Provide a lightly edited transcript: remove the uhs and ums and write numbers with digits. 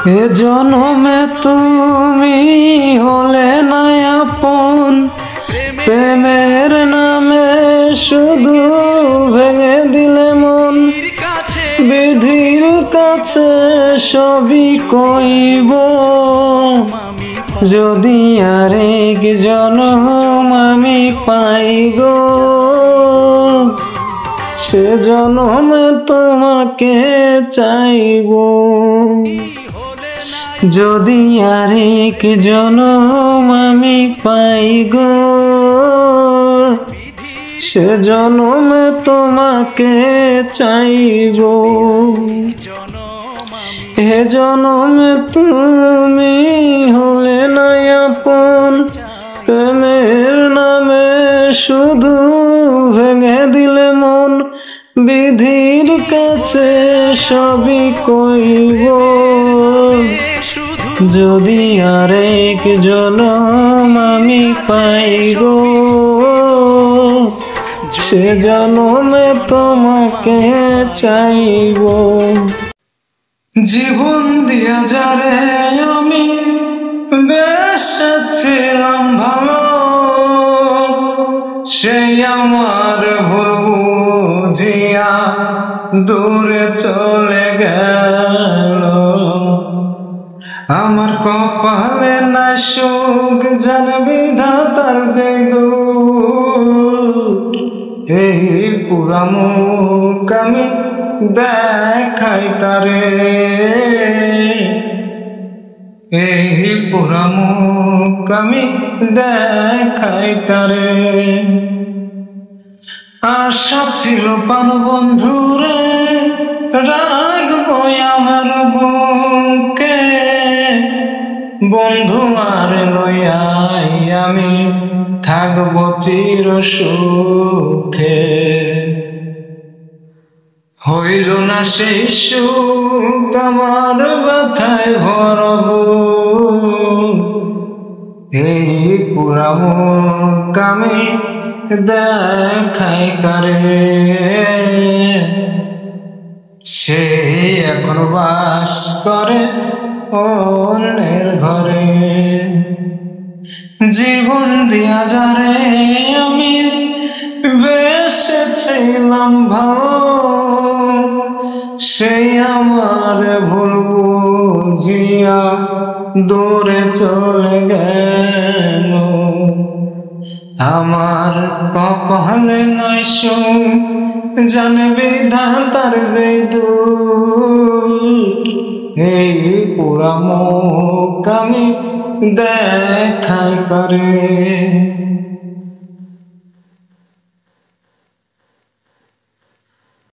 এ জনমে তুমি হলে না আপন, প্রেমের নামে শুধু ভেঙে দিলে মন। বিধির কাছে সবই কইব, যদি আরেক জনম আমি পাই গো, সে জনমে তোমাকে চাইব। যদি আরেক জনম আমি পাই গো, সে জনমে তোমাকে চাইব। হে জনমে তুমি হলে না আপন, প্রেমের নামে শুধু ভেঙে দিলে মন। বিধির কাছে সবই কইব, যদি আরেক জনম আমি পাই গো, সে জনমে তোমাকে চাইব। জীবন দিয়া যারে আমি বেসেছিলাম ভালো, সেই আমার ভুল বুঝিয়া দূরে চলে গেল। আমার কপালে না সুখ, জানে বিধাতার যে দূর। এই পুরা মুখ আমি দেখাই তারে, এই পুরা মুখ আমি দেখাই তারে। আশা ছিল পান বন্ধুরে রাখবো আমার বুকে, বন্ধু আর লইয়াই আমি থাকবো চির সুখে। হইল না সেই সুখ আমার ব্যথায় ভরব, এই পুরা মুখ আমি দেখাই কারে। সে এখন বাস করে অন্যের ঘরে। জীবন দিয়া যারে আমি বেসেছিলাম ভালো, সেই আমার ভুল বুঝিয়া দূরে চলে গেল। আমার কপালে নয় সুখ, জানে বিধাতার যে দূর। এই পুরা মুখ আমি দেখাই করে।